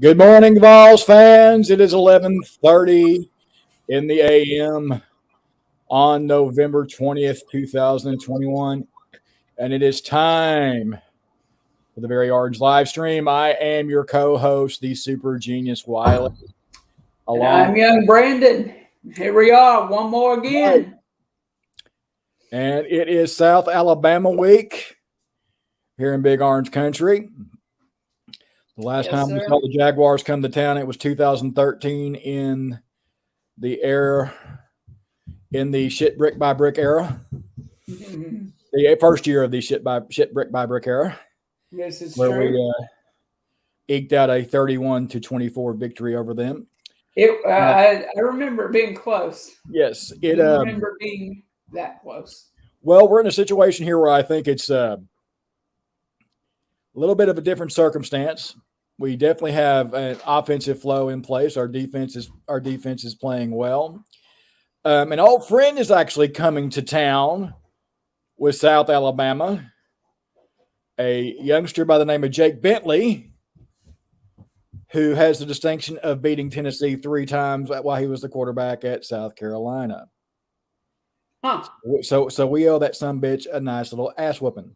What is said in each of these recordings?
Good morning, Vols fans. It is 11:30 in the a.m. on November 20th, 2021, and it is time for the Very Orange live stream. I am your co-host, the super genius Wiley. And I'm young Brandon. Here we are, one more again. And it is South Alabama week here in Big Orange Country. The last time we saw the Jaguars come to town, it was 2013 in the shit brick by brick era. Mm-hmm. The first year of the shit brick by brick era. Yes, it's where true. We eked out a 31-24 victory over them. I remember being close. Yes, I remember being that close. Well, we're in a situation here where I think it's a little bit of a different circumstance. We definitely have an offensive flow in place. Our defense is playing well. An old friend is actually coming to town with South Alabama. A youngster by the name of Jake Bentley, who has the distinction of beating Tennessee 3 times while he was the quarterback at South Carolina. Huh. So we owe that sumbitch a nice little ass whooping.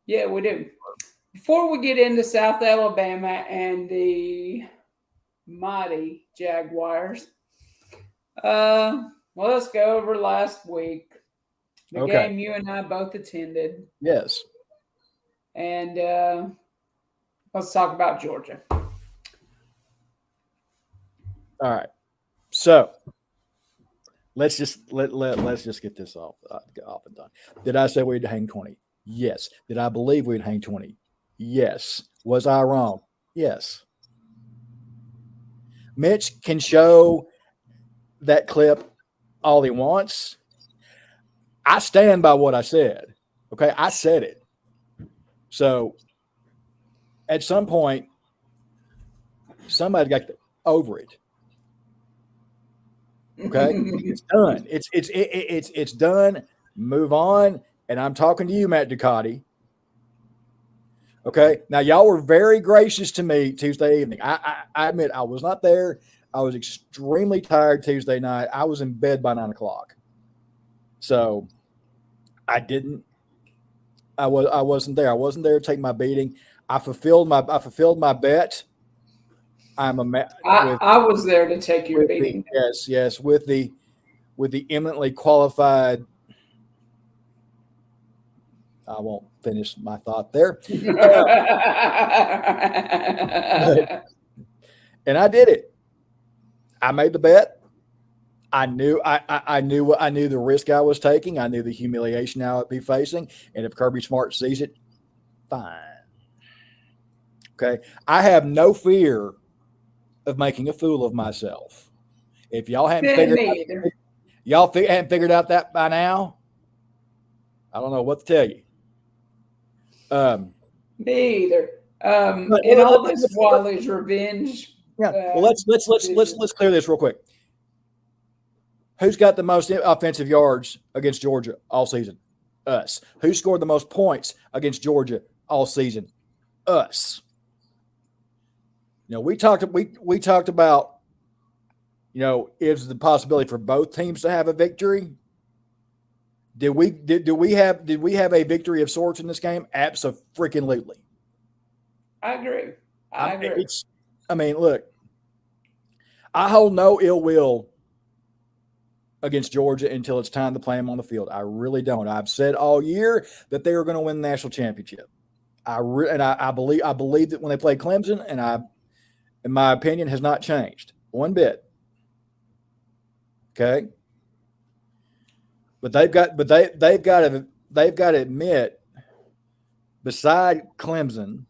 Yeah, we do. Before we get into South Alabama and the mighty Jaguars, let's go over last week. The game you and I both attended. Yes. And let's talk about Georgia. All right. So let's just get this off and done. Did I say we'd hang 20? Yes. Did I believe we'd hang 20? Yes. Was I wrong? Yes. Mitch can show that clip all he wants. I stand by what I said. Okay, I said it. So at some point, somebody got over it. Okay, it's done. It's done. Move on. And I'm talking to you, Matt Ducati. Okay. Now, y'all were very gracious to me Tuesday evening. I admit I was not there. I was extremely tired Tuesday night. I was in bed by 9 o'clock. So I wasn't there. I wasn't there to take my beating. I fulfilled my bet. I was there to take your beating. Yes, with the eminently qualified. I won't finish my thought there. And I did it. I made the bet. I knew the risk I was taking. I knew the humiliation I would be facing. And if Kirby Smart sees it, fine. Okay. I have no fear of making a fool of myself. If y'all hadn't figured out that by now, I don't know what to tell you. Me either. In all this Wiley's revenge. Yeah. Well, let's clear this real quick. Who's got the most offensive yards against Georgia all season? Us. Who scored the most points against Georgia all season? Us. You know, we talked about, you know, is the possibility for both teams to have a victory? Did we have a victory of sorts in this game? Absolutely. I agree. I agree. Look, I hold no ill will against Georgia until it's time to play them on the field. I really don't. I've said all year that they were going to win the national championship. I believe that when they played Clemson, and in my opinion, has not changed one bit. Okay. But they've got to admit, beside Clemson,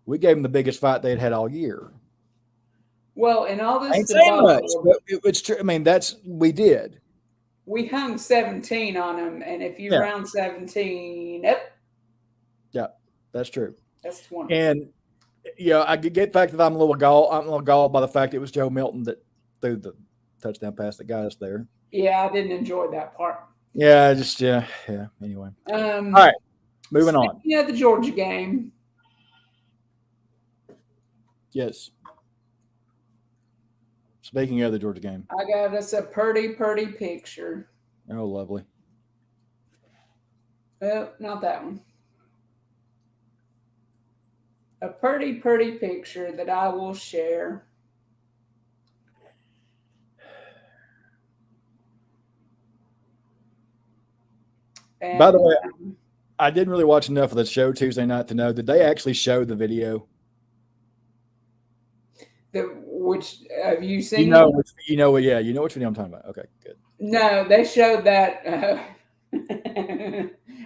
we gave them the biggest fight they'd had all year. Well, in all this ain't saying much, but it's true. I mean, we did. We hung 17 on them, and if you round 17, yeah, that's true. That's 20. And I get the fact that I'm a little galled by the fact it was Joe Milton that threw the touchdown pass that got us there. Yeah, I didn't enjoy that part. Yeah, Anyway. All right, moving on. Yeah, the Georgia game. Yes. Speaking of the Georgia game. I got us a pretty picture. Oh, lovely. Oh, not that one. A pretty picture that I will share. And, by the way, I didn't really watch enough of the show Tuesday night to know, did they actually show the video? Which have you seen? You know which video I'm talking about. Okay, good. No, they showed that.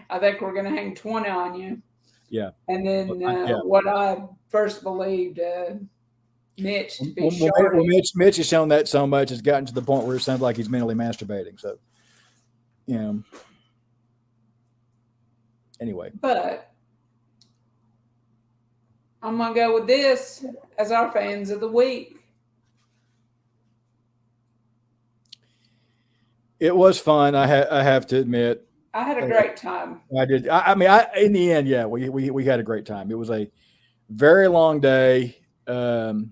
I think we're going to hang 20 on you. Yeah. And then what I first believed, Mitch to be Mitch has shown that so much, it's gotten to the point where it sounds like he's mentally masturbating. So, anyway. But I'm going to go with this as our fans of the week. It was fun. I have to admit. I had a great time. I did. In the end, yeah, we had a great time. It was a very long day. Walking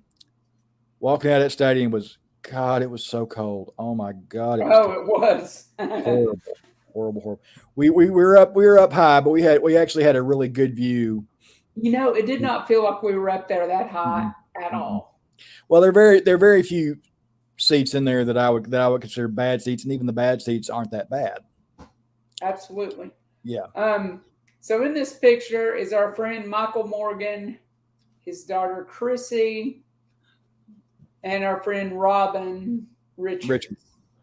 out of that stadium it was so cold. Oh my God. It was horrible. We were up high, but we actually had a really good view. It did not feel like we were up there that high at all. Well, there are very few seats in there that I would consider bad seats, and even the bad seats aren't that bad. Absolutely. Yeah. So in this picture is our friend Michael Morgan, his daughter Chrissy, and our friend Robin Richard.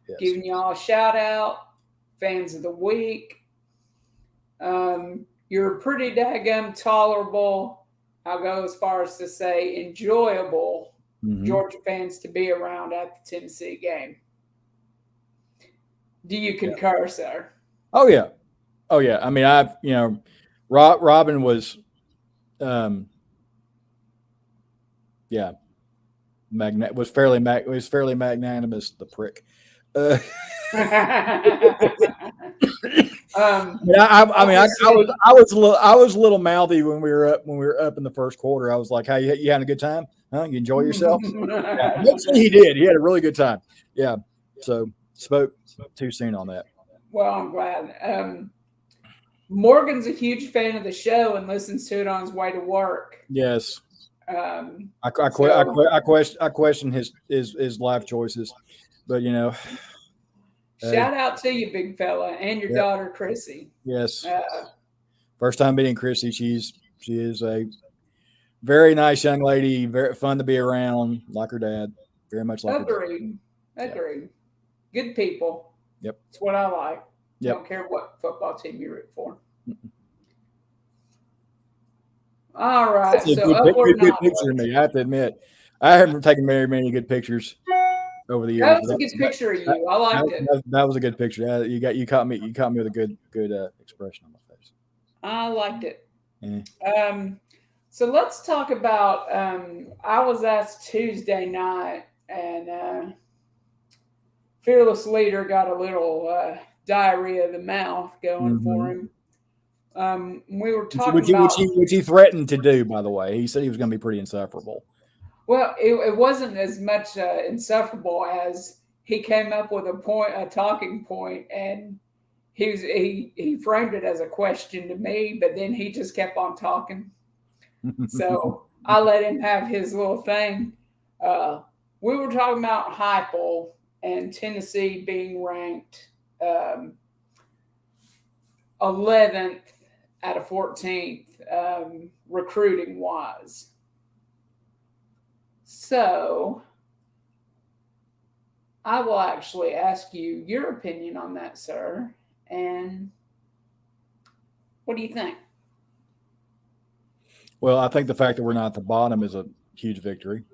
Yes. Giving y'all a shout out, fans of the week. You're pretty daggum tolerable. I'll go as far as to say enjoyable Georgia fans to be around at the Tennessee game. Do you concur, sir? Oh yeah. I mean, Robin was, was fairly magnanimous. The prick. I was a little mouthy when we were up in the first quarter. I was like, "Hey, you having a good time? Huh? You enjoy yourself?" He did. He had a really good time. Yeah. So spoke too soon on that. Well, I'm glad. Morgan's a huge fan of the show and listens to it on his way to work. Yes. I question his life choices, but shout out to you, big fella, and your daughter Chrissy. Yes. First time meeting Chrissy. She is a very nice young lady, very fun to be around, like her dad. Very much like Agreed. her dad. Agreed. Good people. Yep. It's what I like. Yep. Don't care what football team you root for. All right. That's a good picture of me. I have to admit, I haven't taken very many good pictures over the years. That was a good picture of you. I liked it. That was a good picture. You caught me with a good expression on my face. I liked it. Yeah. So let's talk about. I was asked Tuesday night, and Fearless Leader got a little diarrhea of the mouth going for him. We were talking about which he threatened to do. By the way, he said he was going to be pretty insufferable. Well, it wasn't as much insufferable as he came up with a talking point, and he framed it as a question to me, but then he just kept on talking. So I let him have his little thing. We were talking about Heupel and Tennessee being ranked 11th out of 14th recruiting wise. So I will actually ask you your opinion on that, sir. And what do you think? Well, I think the fact that we're not at the bottom is a huge victory.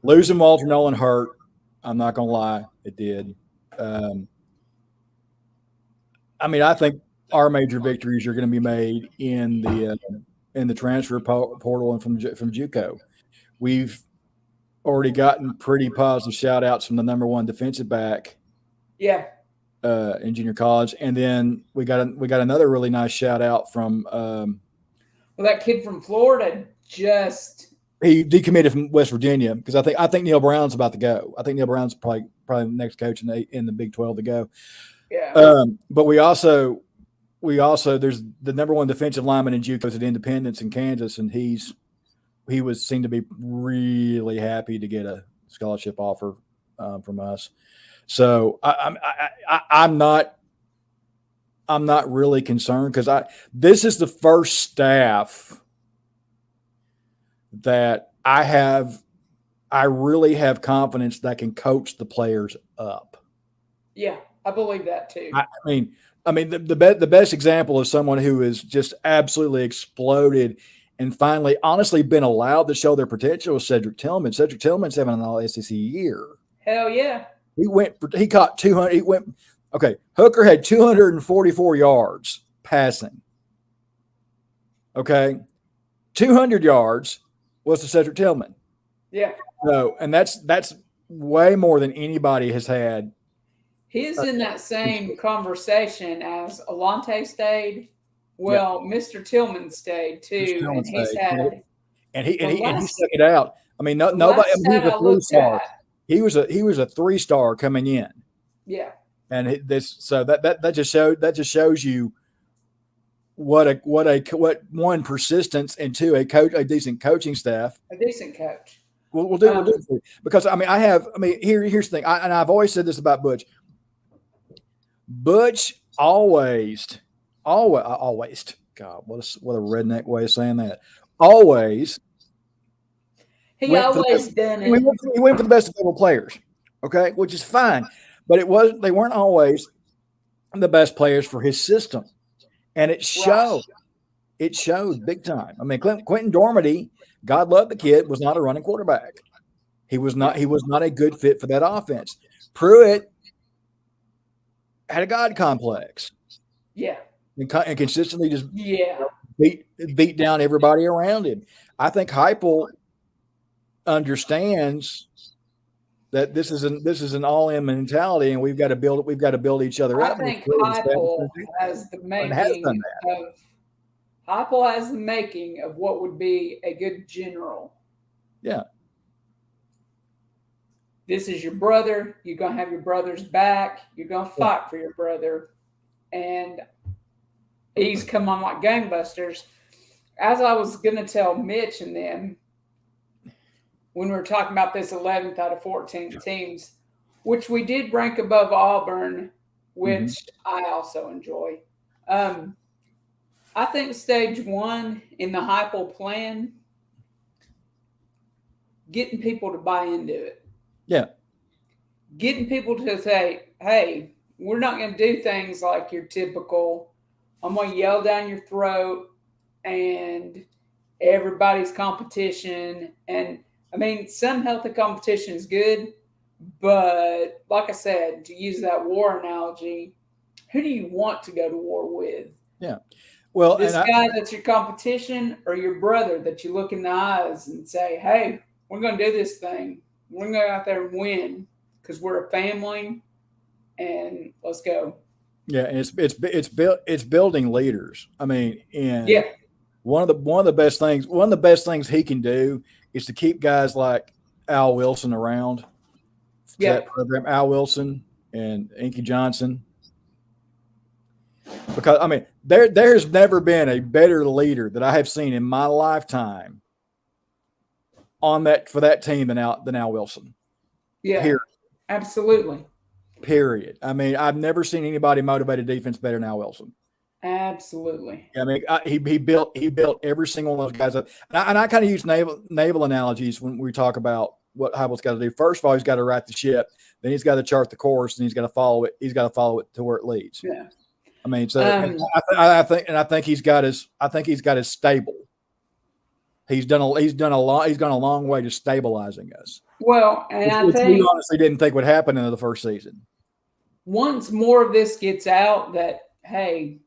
Losing Walter Nolan hurt. I'm not going to lie. It did. I think our major victories are going to be made in the transfer portal and from JUCO. We've already gotten pretty positive shout outs from the number one defensive back. Yeah. In junior college. And then we got another really nice shout out from that kid from Florida, just he decommitted from West Virginia because I think Neil Brown's about to go. I think Neil Brown's probably the next coach in the Big 12 to go. yeah. But we also there's the number one defensive lineman in JUCOs at Independence in Kansas, and he seemed to be really happy to get a scholarship offer from us. So I'm not really concerned because this is the first staff that I really have confidence that can coach the players up. Yeah, I believe that too. I mean, the best example of someone who has just absolutely exploded and finally, honestly, been allowed to show their potential is Cedric Tillman. Cedric Tillman's having an All-SEC year. Hell yeah! He caught 200. Hooker had 244 yards passing. Okay, 200 yards was to Cedric Tillman. Yeah. So, and that's way more than anybody has had. He's in that same conversation as Alante stayed. Well, yeah. Mr. Tillman stayed too, and he's had. And he stuck it out. I mean, nobody. I mean, he was a 3-star. He was a 3-star coming in. Yeah. And that just shows you what one, persistence, and two, a decent coaching staff. A decent coach. We'll do because here's the thing. I've always said this about Butch. Butch always. God, what a redneck way of saying that. Always. He always done it. He went for the best available players, okay, which is fine, but they weren't always the best players for his system, and it showed. Right. It showed big time. I mean, Quentin Dormady, God love the kid, was not a running quarterback. He was not a good fit for that offense. Pruitt had a God complex. Yeah. And consistently just beat down everybody around him. I think Heupel understands that this is an all-in mentality, and we've got to build each other up. I think Heupel has the making of what would be a good general. Yeah. This is your brother. You're going to have your brother's back. You're going to fight for your brother. And he's come on like gangbusters. As I was going to tell Mitch and them, when we were talking about this 11th out of 14 teams, which we did rank above Auburn, which I also enjoy. I think stage one in the Heupel plan, getting people to buy into it. Yeah. Getting people to say, hey, we're not going to do things like your typical, I'm going to yell down your throat and everybody's competition. And I mean, some healthy competition is good, but like I said, to use that war analogy, who do you want to go to war with? Yeah. Well, this guy that's your competition or your brother that you look in the eyes and say, hey, we're going to do this thing. We're going to go out there and win because we're a family and let's go. Yeah, and it's building leaders. I mean, one of the best things he can do is to keep guys like Al Wilson around. Yeah. That program, Al Wilson and Inky Johnson. Because I mean, there's never been a better leader that I have seen in my lifetime for that team than Al Wilson. Yeah, period. Absolutely. Period. I mean, I've never seen anybody motivated defense better than Al Wilson. Absolutely. I mean, he built every single one of those guys up. And I kind of use naval analogies when we talk about what Heupel's got to do. First of all, he's got to right the ship. Then he's got to chart the course, and he's got to follow it. He's got to follow it to where it leads. Yeah. I mean, so I think he's got his stable. He's gone a long way to stabilizing us. Well, and which we honestly didn't think would happen in the first season. Once more of this gets out, that hey,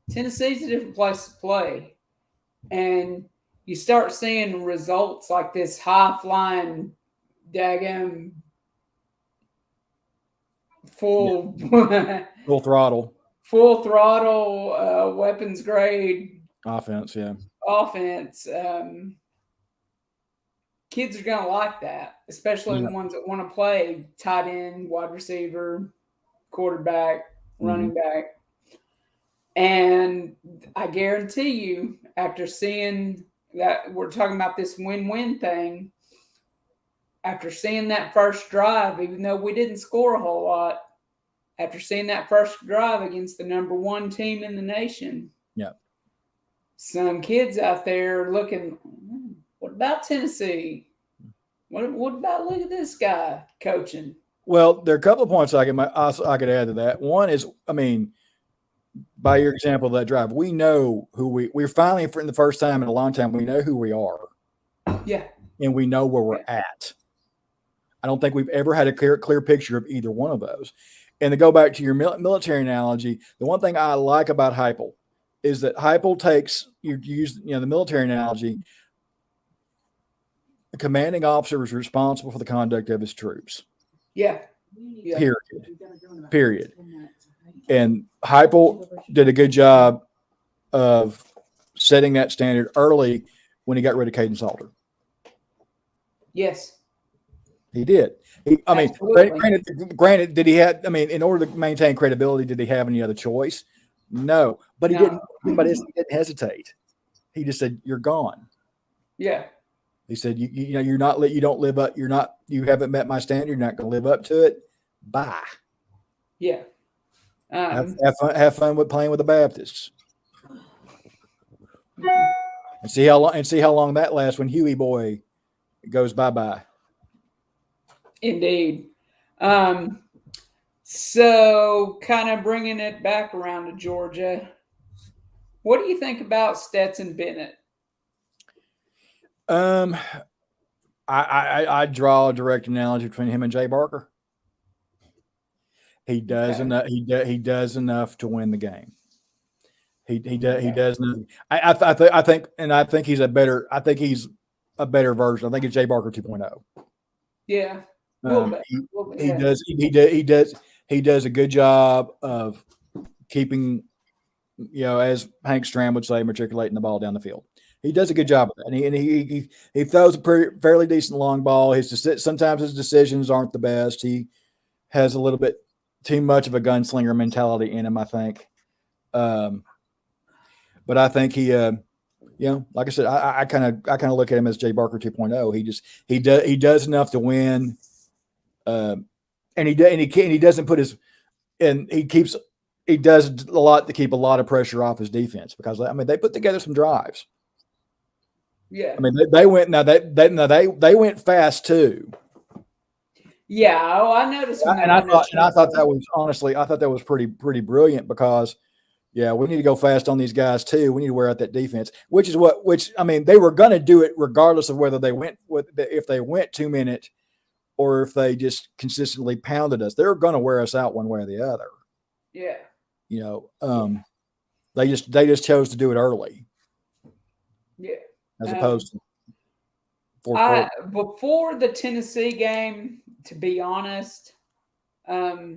Tennessee's a different place to play, and you start seeing results like this high flying, daggum, full throttle, weapons grade offense. Yeah, offense. kids are going to like that, especially the ones that want to play tight end, wide receiver, quarterback, running back. And I guarantee you, after seeing that, we're talking about this win-win thing, after seeing that first drive, even though we didn't score a whole lot, after seeing that first drive against the number 1 team in the nation, some kids out there looking, what about Tennessee? What about, look at this guy coaching? Well, there are a couple of points I could add to that. One is, I mean, by your example of that drive, we know who we're finally, for the first time in a long time, we know who we are. Yeah. And we know where we're at. I don't think we've ever had a clear picture of either one of those. And to go back to your military analogy, the one thing I like about Heupel is that Heupel takes, you use the military analogy, the commanding officer is responsible for the conduct of his troops. Yeah. Period. And Heupel did a good job of setting that standard early when he got rid of Caden Salter. Yes. He did. Granted, did he have, in order to maintain credibility, did he have any other choice? No. But he didn't hesitate. He just said, "You're gone." Yeah. He said, you haven't met my standard. You're not going to live up to it. Bye. Yeah. Have fun with playing with the Baptists. And see how long that lasts when Huey boy goes bye-bye. Indeed. So kind of bringing it back around to Georgia, what do you think about Stetson Bennett? I draw a direct analogy between him and Jay Barker. He does enough. He does enough to win the game. He does enough. I think he's a better version. I think it's Jay Barker 2.0. Yeah. He does a good job of keeping, as Hank Stram would say, matriculating the ball down the field. He does a good job of that, and he throws a fairly decent long ball. Sometimes his decisions aren't the best. He has a little bit too much of a gunslinger mentality in him, I think. But I think he, like I said, I kind of look at him as Jay Barker 2.0. He does enough to win, and he doesn't put his, and he does a lot to keep a lot of pressure off his defense, because they put together some drives. Yeah. They went fast too. Yeah. Oh, I noticed. I thought that was pretty brilliant, because we need to go fast on these guys too. We need to wear out that defense, which they were going to do it regardless of whether if they went 2 minute or if they just consistently pounded us. They were going to wear us out one way or the other. Yeah. They just chose to do it early. Yeah. As opposed to before the Tennessee game, to be honest, I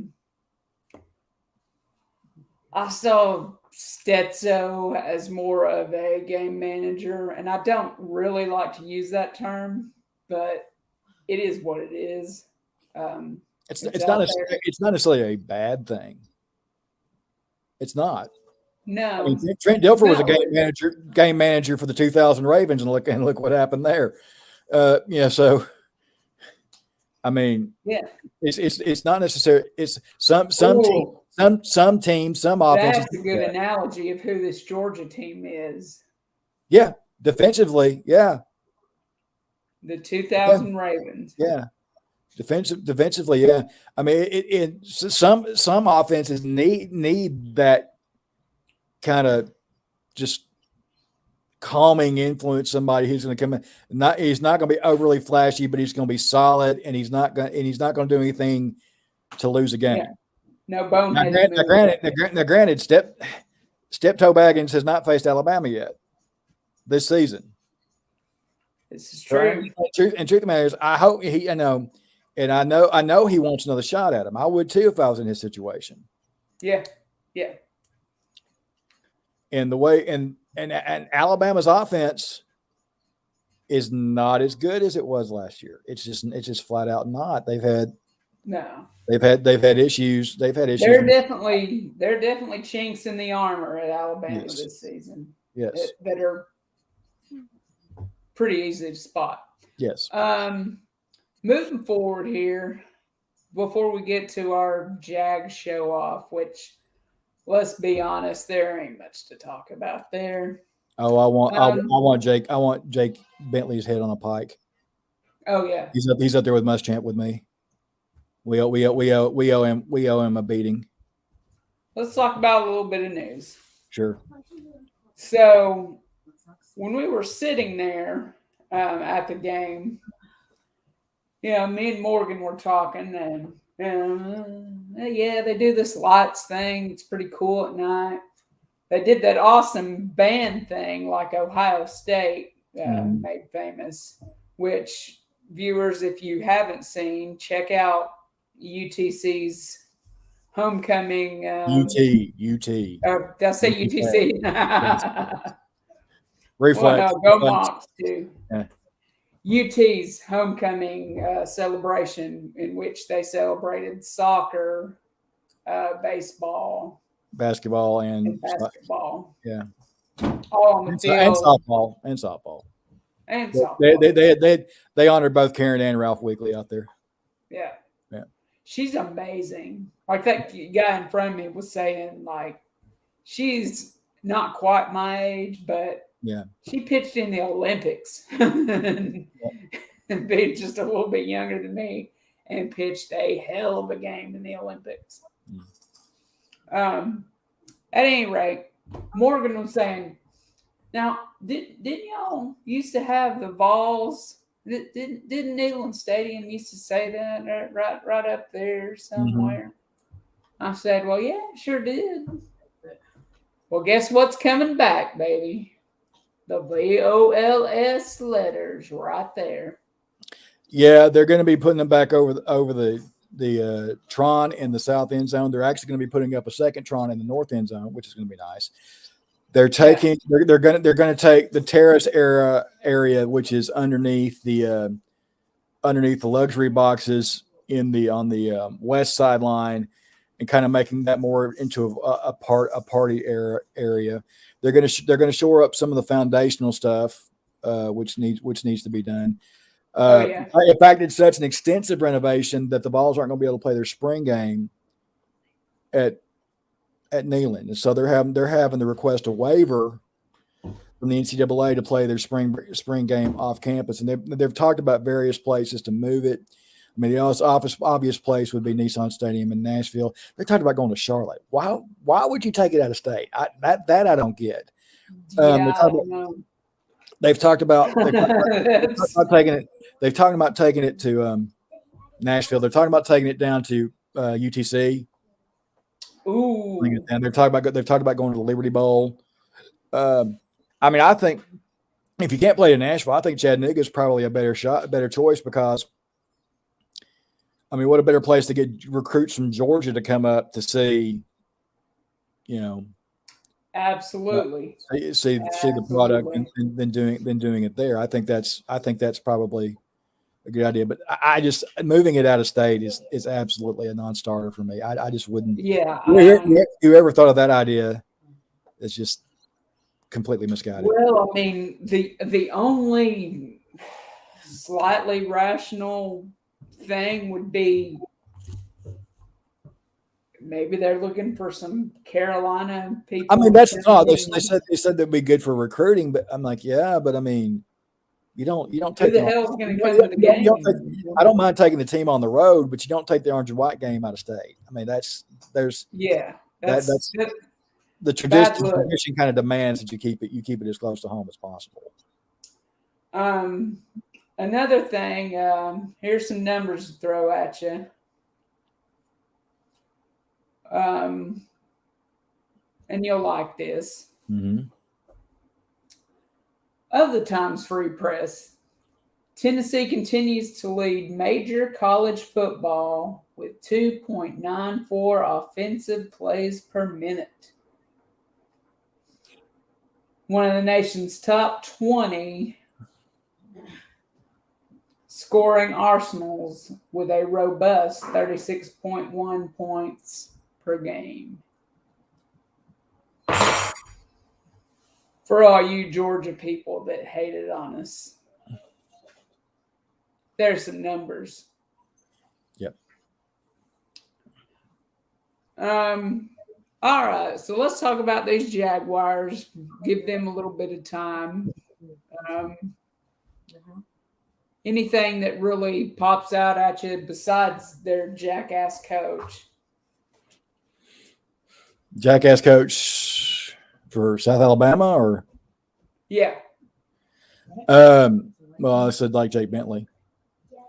saw Stetso as more of a game manager, and I don't really like to use that term, but it is what it is. It's not necessarily a bad thing. It's not. No. Trent Dilfer was a game manager for the 2000 Ravens, and look what happened there. So it's not necessary. It's some teams, some offenses. That's a good analogy of who this Georgia team is. Yeah, defensively, yeah. The 2000 Ravens. Yeah, defensively, yeah. Some offenses need that kind of just calming influence. Somebody who's going to come in. He's not going to be overly flashy, but he's going to be solid, and he's not going to do anything to lose a game. Yeah. No bonehead. Now, granted, Step Toe Baggins has not faced Alabama yet this season. This is true. Truth of the matter is, I hope I know he wants another shot at him. I would too if I was in his situation. Yeah. Yeah. And the way and Alabama's offense is not as good as it was last year. It's just flat out not. They've had issues. They've had issues. They're definitely chinks in the armor at Alabama this season. Yes. That are pretty easy to spot. Yes. Moving forward here, before we get to our Jag show off, which, let's be honest, there ain't much to talk about there. Oh, I want Jake Bentley's head on a pike. Oh yeah, he's up there with Muschamp with me. We owe him a beating. Let's talk about a little bit of news. Sure. So when we were sitting there at the game, me and Morgan were talking, and they do this lights thing. It's pretty cool at night. They did that awesome band thing like Ohio State made famous, which viewers, if you haven't seen, check out UTC's homecoming. UT. Did I say UTC? Reflex. Go Mocs too. Yeah. UT's homecoming celebration, in which they celebrated soccer, baseball, basketball, and basketball. Yeah. All on the field. And softball. They honored both Karen and Ralph Weekly out there. Yeah. Yeah. She's amazing. Like that guy in front of me was saying, like, she's not quite my age, but yeah, she pitched in the Olympics and being just a little bit younger than me and pitched a hell of a game in the Olympics. At any rate, Morgan was saying, now, didn't y'all used to have the Vols? Didn't Neyland Stadium used to say that right up there somewhere? Mm-hmm. I said, well, yeah, sure did. Well, guess what's coming back, baby? The VOLS letters right there. Yeah, they're going to be putting them back over the Tron in the south end zone. They're actually going to be putting up a second Tron in the north end zone, which is going to be nice. They're taking they're going to take the terrace area, which is underneath the luxury boxes on the west sideline, and kind of making that more into a party area. They're going to shore up some of the foundational stuff, which needs to be done. In fact, it's such an extensive renovation that the Vols aren't going to be able to play their spring game at Neyland, and so they're having to request a waiver from the NCAA to play their spring game off campus, and they've talked about various places to move it. I mean, the obvious place would be Nissan Stadium in Nashville. They talked about going to Charlotte. Why would you take it out of state? That I don't get. They've talked about taking it. They've talked about taking it to Nashville. They're talking about taking it down to UTC. Ooh. And they've talked about going to the Liberty Bowl. I mean, I think if you can't play in Nashville, I think Chattanooga is probably a better choice, because I mean, what a better place to get recruits from Georgia to come up to see, absolutely see the product than doing it there. I think that's probably a good idea. But I just moving it out of state is absolutely a non-starter for me. I just wouldn't. Yeah. Whoever thought of that idea is just completely misguided. Well, I mean, the only slightly rational thing would be maybe they're looking for some Carolina people. I mean, that's not. They said that'd be good for recruiting, but I'm like, yeah, but I mean, you don't take. Who the hell's going to come to the game? I don't mind taking the team on the road, but you don't take the orange and white game out of state. I mean, that's the tradition kind of demands that you keep it as close to home as possible. Another thing, here's some numbers to throw at you. And you'll like this. Mm-hmm. Of the Times Free Press, Tennessee continues to lead major college football with 2.94 offensive plays per minute. One of the nation's top 20 scoring Arsenals with a robust 36.1 points per game. For all you Georgia people that hated on us, there's some numbers. Yep. All right, so let's talk about these Jaguars. Give them a little bit of time. Anything that really pops out at you besides their jackass coach? Jackass coach for South Alabama, or Yeah. well, I said like Jake Bentley.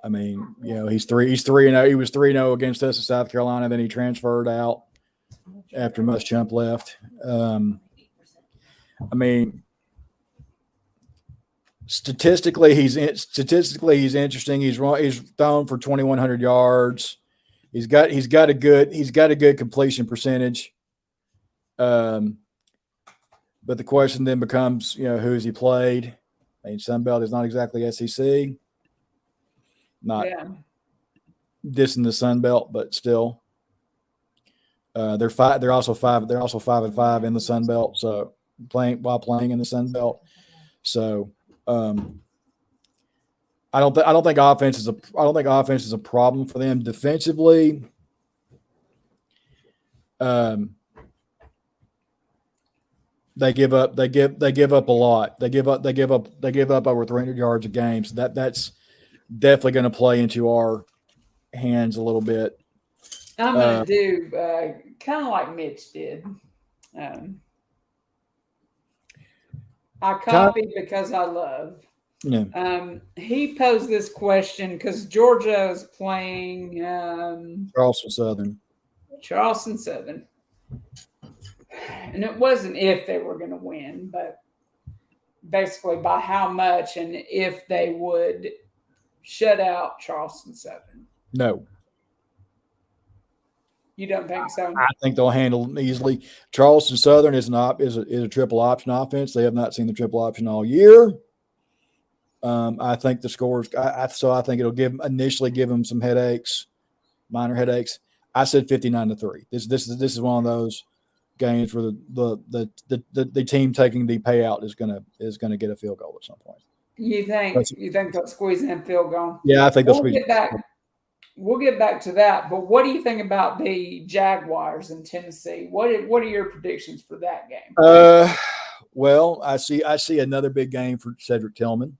I mean, he's 3-0. He was 3-0 against us in South Carolina. Then he transferred out after Muschamp left. I mean, statistically he's interesting. He's thrown for 2,100 yards. He's got a good completion percentage. But the question then becomes, who has he played? I mean, Sunbelt is not exactly SEC. Not dissing the Sunbelt, but still, they're also 5-5 in the Sunbelt. So playing in the Sunbelt. So I don't think offense is a problem for them defensively. They give up a lot. They give up over 300 yards a game. So that's definitely going to play into our hands a little bit. I'm going to do kind of like Mitch did. I copied because I love. Yeah. He posed this question because Georgia is playing Charleston Southern. And it wasn't if they were going to win, but basically by how much and if they would shut out Charleston Southern. No. You don't think so? I think they'll handle them easily. Charleston Southern is a triple option offense. They have not seen the triple option all year. I think the scores. So I think it'll initially give them some headaches, minor headaches. I said 59-3. This is one of those games where the team taking the payout is gonna get a field goal at some point. You think they'll squeeze in field goal? Yeah, I think they'll squeeze. We'll get back to that. But what do you think about the Jaguars in Tennessee? What are your predictions for that game? Well, I see another big game for Cedric Tillman.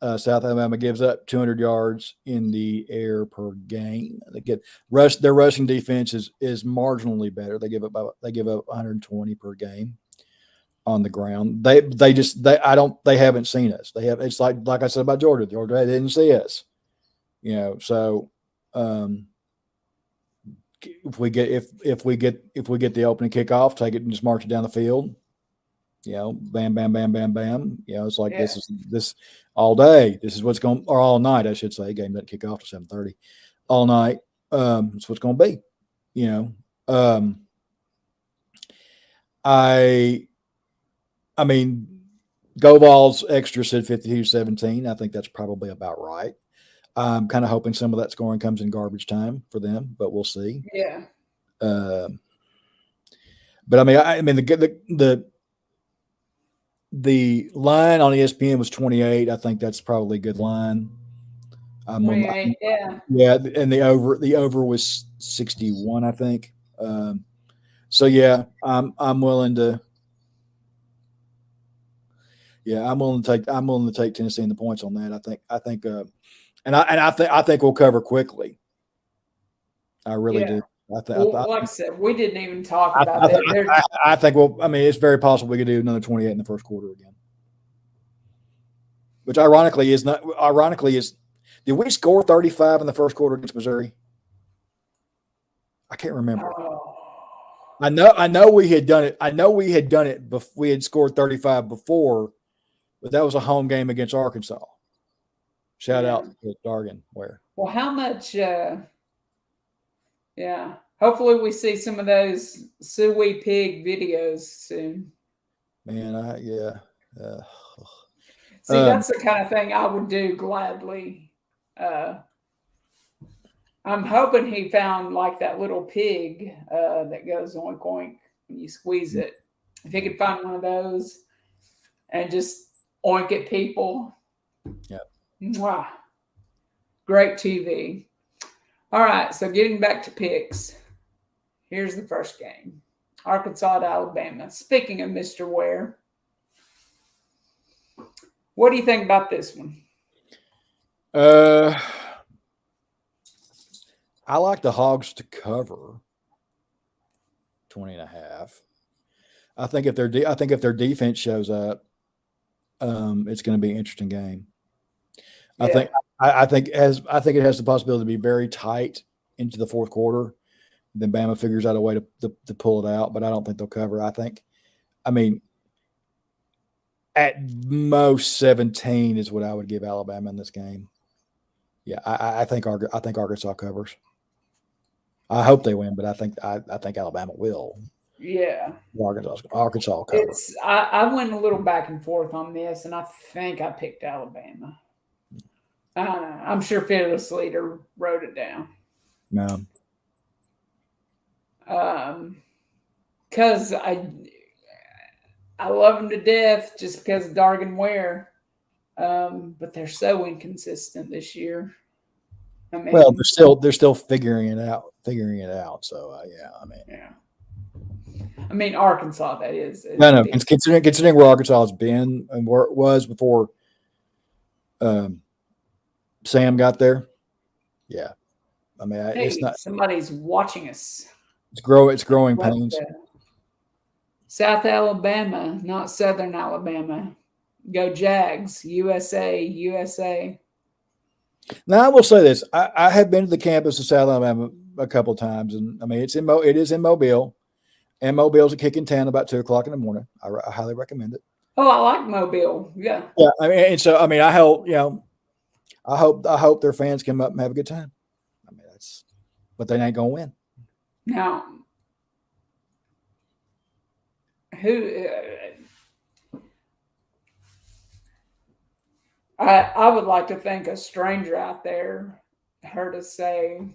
South Alabama gives up 200 yards in the air per game. Their rushing defense is marginally better. They give up 120 per game on the ground. They haven't seen us. It's like I said about Georgia. Georgia, they didn't see us. So if we get the opening kickoff, take it and just march it down the field. Bam, bam, bam, bam, bam. It's like this all day. This is what's going, or all night, I should say. Game doesn't kick off till 7:30. All night. It's what's going to be. I mean, Go Vols extra said 52-17. I think that's probably about right. I'm kind of hoping some of that scoring comes in garbage time for them, but we'll see. Yeah. But I mean, the line on ESPN was 28. I think that's probably a good line. 28, yeah. Yeah, and the over was 61, I think. So yeah, I'm willing to. Yeah, I'm willing to take Tennessee in the points on that. I think we'll cover quickly. I really do. Like I said, we didn't even talk about that. I think it's very possible we could do another 28 in the first quarter again. Which ironically is, did we score 35 in the first quarter against Missouri? I can't remember. I know we had done it. We had scored 35 before, but that was a home game against Arkansas. Shout out to Dargan. Well, how much? Hopefully we see some of those Suey Pig videos soon. Man, See, that's the kind of thing I would do gladly. I'm hoping he found like that little pig that goes oink oink when you squeeze it. If he could find one of those and just oink at people. Yeah. Wow. Great TV. All right, so getting back to picks. Here's the first game. Arkansas at Alabama. Speaking of Mr. Ware, what do you think about this one? I like the Hogs to cover 20.5. I think if their defense shows up, it's going to be an interesting game. Yeah. I think it has the possibility to be very tight into the fourth quarter. Then Bama figures out a way to pull it out, but I don't think they'll cover. I mean, at most 17 is what I would give Alabama in this game. Yeah, I think Arkansas covers. I hope they win, but I think Alabama will. Yeah. Arkansas covers. I went a little back and forth on this, and I think I picked Alabama. I'm sure Fearless Leader wrote it down. No. Because I love them to death just because of Dargan Ware. But they're so inconsistent this year. I mean, well, they're still figuring it out. So yeah. I mean, Arkansas, that is. No. Considering where Arkansas has been and where it was before Sam got there. Yeah. I mean, it's not. Somebody's watching us. It's growing pains. South Alabama, not Southern Alabama. Go Jags, USA. Now I will say this: I have been to the campus of South Alabama a couple of times, and I mean it is in Mobile, and Mobile's a kick in town about 2:00 in the morning. I highly recommend it. Oh, I like Mobile. Yeah. Yeah, I mean, and so I mean, I hope their fans come up and have a good time. I mean, but they ain't gonna win. Now, who? I would like to think a stranger out there heard us say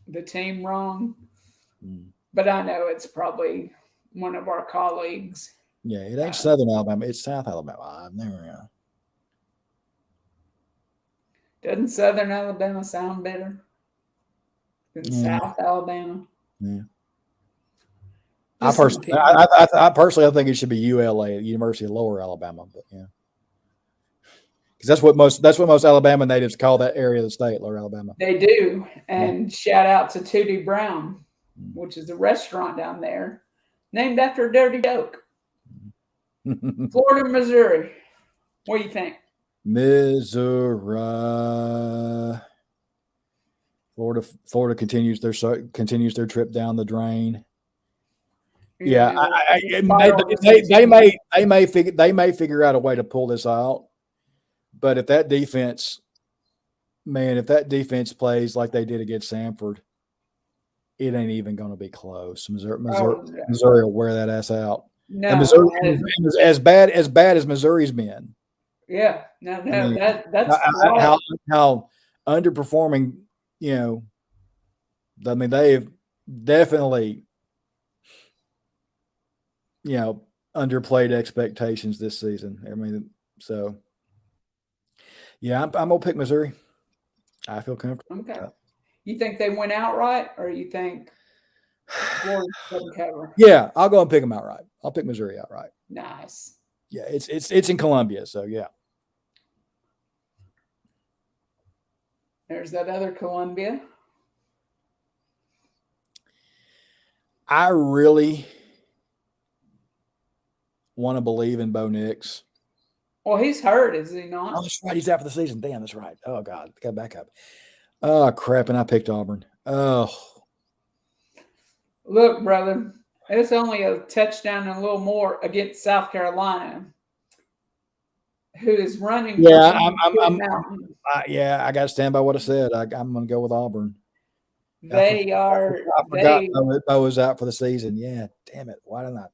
the team wrong, but I know it's probably one of our colleagues. Yeah, it ain't Southern Alabama; it's South Alabama. I've never. Doesn't Southern Alabama sound better than South Alabama? Yeah. I personally think it should be ULA, University of Lower Alabama, but yeah, because that's what most Alabama natives call that area of the state, Lower Alabama. They do, and shout out to Tootie Brown, which is a restaurant down there, named after a dirty joke. Florida, Missouri. What do you think? Missouri. Florida continues their trip down the drain. Yeah, they may figure out a way to pull this out, but if that defense plays like they did against Samford, it ain't even going to be close. Missouri will wear that ass out. No, and Missouri, as bad as Missouri's been. Yeah, that's how underperforming. I mean, they've definitely, underplayed expectations this season. I mean, so yeah, I'm gonna pick Missouri. I feel comfortable. Okay. You think they win outright, or you think Florida doesn't cover? Yeah, I'll go and pick them outright. I'll pick Missouri outright. Nice. Yeah, it's in Columbia, so yeah. There's that other Columbia. I really want to believe in Bo Nix. Well, he's hurt, is he not? Oh, that's right. He's out for the season. Damn, that's right. Oh, God. Got back up. Oh, crap. And I picked Auburn. Oh. Look, brother, it's only a touchdown and a little more against South Carolina, who is running. Yeah, I got to stand by what I said. I'm going to go with Auburn. I forgot Bo was out for the season. Yeah, damn it. Why didn't I?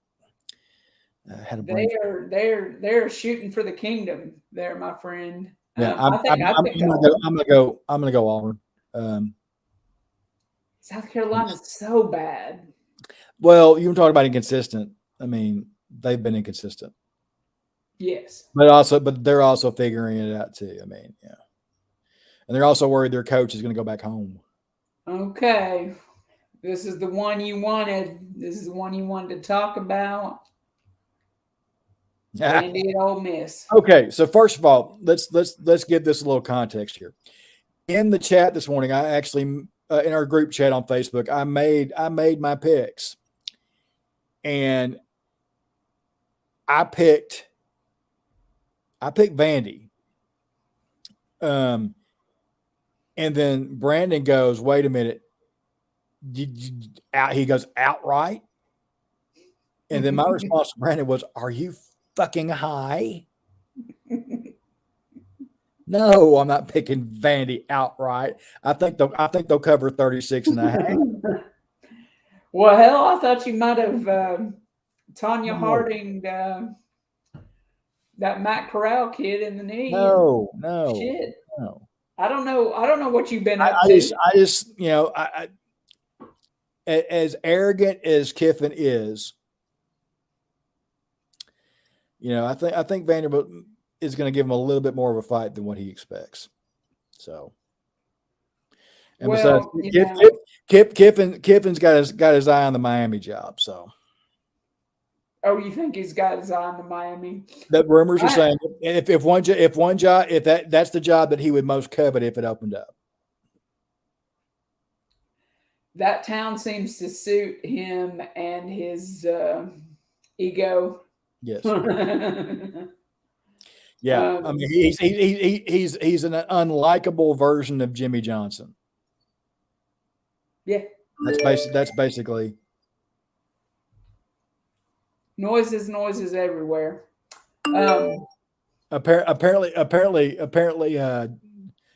Had a brain. They're shooting for the kingdom there, my friend. Yeah, I think I picked Auburn. I'm gonna go Auburn. South Carolina's so bad. Well, you were talking about inconsistent. I mean, they've been inconsistent. Yes, But they're also figuring it out too. I mean, yeah, and they're also worried their coach is going to go back home. Okay, this is the one you wanted. This is the one you wanted to talk about. Vandy at Ole Miss. Okay, so first of all, let's give this a little context here. In the chat this morning, I actually in our group chat on Facebook, I made my picks, and I picked Vandy. And then Brandon goes, "Wait a minute." He goes, "Outright?" And then my response to Brandon was, "Are you fucking high?" No, I'm not picking Vandy outright. I think they'll cover 36.5. Well, hell, I thought you might have Tanya Harding that Matt Corral kid in the knee. No. Shit. No. I don't know what you've been up to. I just I as arrogant as Kiffin is, I think Vanderbilt is going to give him a little bit more of a fight than what he expects. So, and Kiffin's got his eye on the Miami job. So, oh, you think he's got his eye on the Miami? That rumors are saying if that's the job that he would most covet if it opened up. That town seems to suit him and his ego. Yes. Yeah, I mean he's an unlikable version of Jimmy Johnson. Yeah, that's basically noises everywhere. Apparently,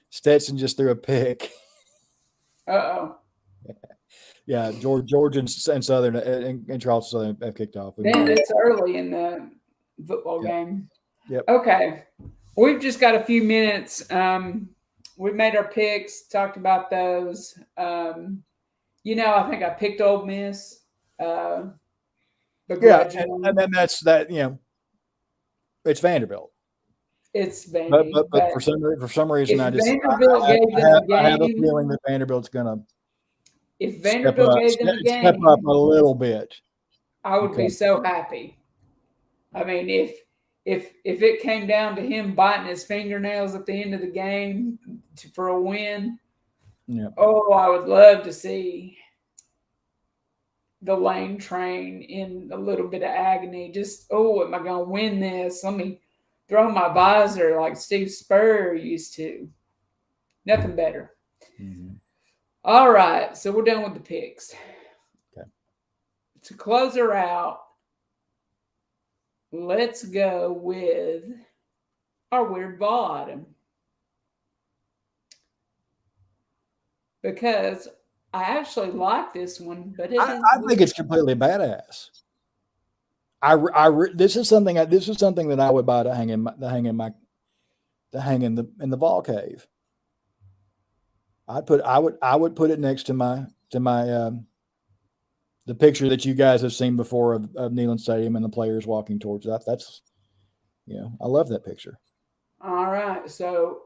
Stetson just threw a pick. Uh-oh. Yeah, Georgia and Southern and Charleston Southern have kicked off. Man, it's early in the football game. Yep. Okay. We've just got a few minutes. We've made our picks, talked about those. I think I picked Ole Miss. And then that's that. It's Vanderbilt. It's Vanderbilt. But for some reason, I have a feeling that Vanderbilt's going to. If Vanderbilt gave them a game, step up a little bit, I would be so happy. I mean, if it came down to him biting his fingernails at the end of the game for a win, I would love to see the Lane train in a little bit of agony. Just, am I going to win this? Let me throw my visor like Steve Spurrier used to. Nothing better. Mm-hmm. All right, so we're done with the picks. Okay. To close her out, let's go with our weird ball item. Because I actually like this one, but I think it's completely badass. This is something that I would buy to hang in the ball cave. I would put it next to my the picture that you guys have seen before of Neyland Stadium and the players walking towards that. That's I love that picture. All right, so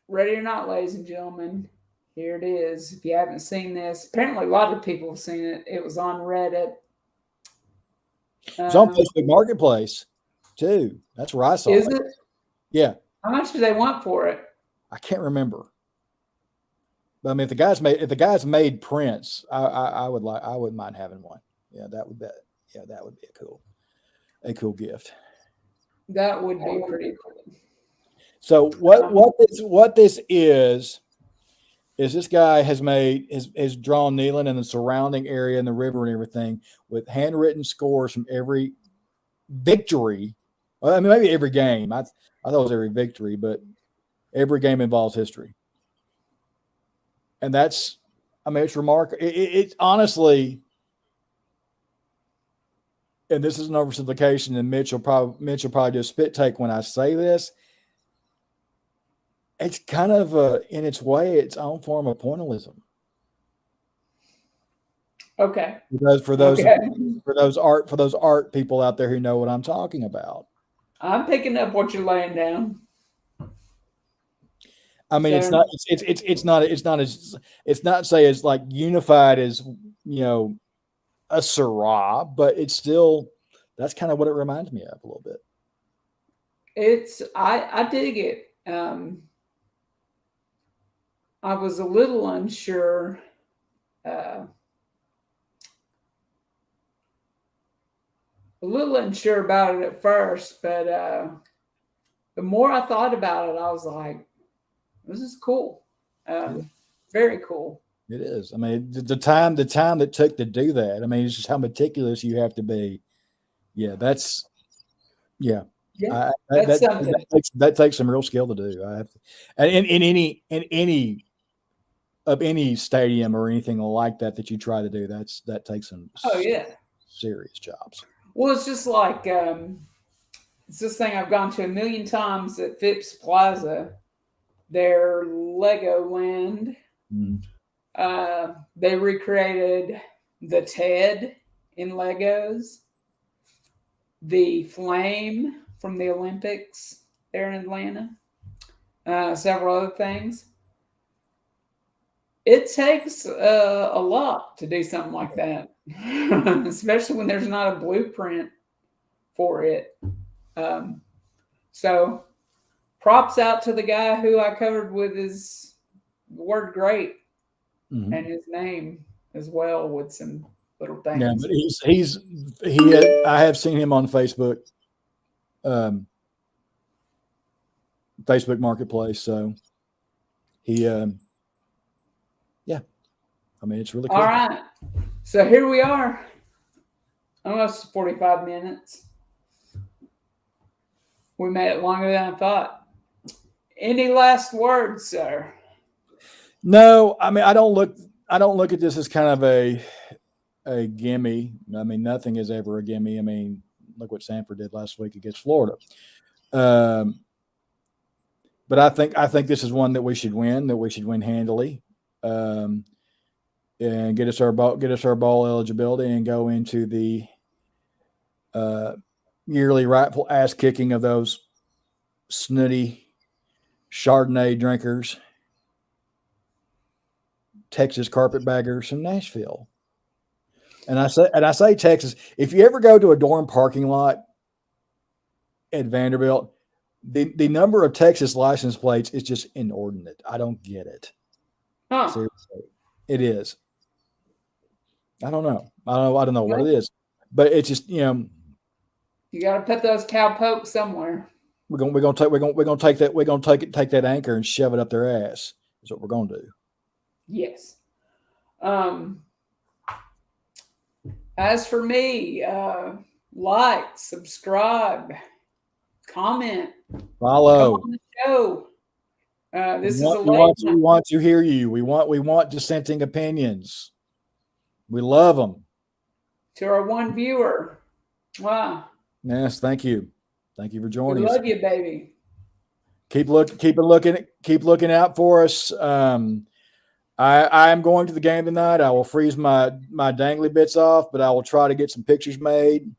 ready or not, ladies and gentlemen, here it is. If you haven't seen this, apparently a lot of people have seen it. It was on Reddit. It's on Facebook Marketplace too. That's where I saw it. Is it? Yeah. How much do they want for it? I can't remember. But I mean, if the guys made prints, I wouldn't mind having one. Yeah, that would be a cool gift. That would be pretty cool. So what this is this guy has drawn Neyland and the surrounding area and the river and everything with handwritten scores from every victory. Well, I mean, maybe every game. I thought it was every victory, but every game involves history. And it's remarkable. It's honestly, and this is an oversimplification, and Mitch will probably do a spit take when I say this. It's kind of in its way, its own form of pointillism. Okay. For those art people out there who know what I'm talking about. I'm picking up what you're laying down. I mean, it's not say as like unified as, you know, a Syrah, but it's still, that's kind of what it reminds me of a little bit. I dig it. I was a little unsure. About it at first, but the more I thought about it, I was like, this is cool. Very cool. It is. I mean, the time it took to do that. I mean, it's just how meticulous you have to be. Yeah, that's Yeah, that's something. That takes some real skill to do. I have to, and in any stadium or anything like that you try to do, that takes some serious jobs. Well, it's just like it's this thing I've gone to a million times at Phipps Plaza, their Lego Land. Mm-hmm. They recreated the TED in Legos, the Flame from the Olympics there in Atlanta, several other things. It takes a lot to do something like that, especially when there's not a blueprint for it. So props out to the guy who I covered with his word great and his name as well with some little things. Yeah, but I have seen him on Facebook, Facebook Marketplace. So I mean, it's really cool. All right. So here we are. Almost 45 minutes. We made it longer than I thought. Any last words, sir? No, I mean, I don't look at this as kind of a gimme. I mean, nothing is ever a gimme. I mean, look what Sanford did last week against Florida. But I think this is one that we should win handily. And get us our bowl eligibility and go into the yearly rightful ass kicking of those snooty Chardonnay drinkers, Texas carpetbaggers from Nashville. And I say Texas. If you ever go to a dorm parking lot at Vanderbilt, the number of Texas license plates is just inordinate. I don't get it. Seriously, it is. I don't know what it is, but it's just, you know, you got to put those cowpokes somewhere. We're gonna take that anchor and shove it up their ass. Is what we're gonna do. Yes. As for me, like, subscribe, comment, follow come on the show. We want to hear you. We want dissenting opinions. We love them. To our one viewer. Wow. Yes, thank you. Thank you for joining us. We love you, baby. Keep looking out for us. I am going to the game tonight. I will freeze my dangly bits off, but I will try to get some pictures made.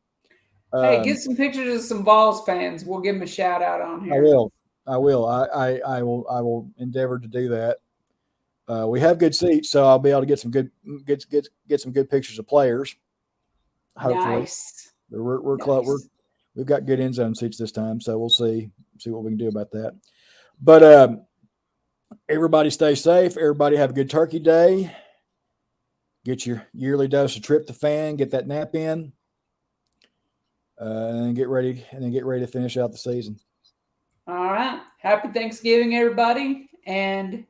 Hey, get some pictures of some Vols fans. We'll give them a shout out on here. I will. I will endeavor to do that. We have good seats, so I'll be able to get some good pictures of players. Hopefully, nice. We're close. We've got good end zone seats this time, so we'll see what we can do about that. But everybody stay safe. Everybody have a good Turkey Day. Get your yearly dose of tryptophan. Get that nap in, and get ready to finish out the season. All right. Happy Thanksgiving, everybody, and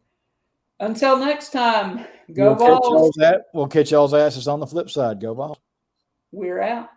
until next time, go Vols. We'll catch y'all's asses on the flip side. Go Vols. We're out.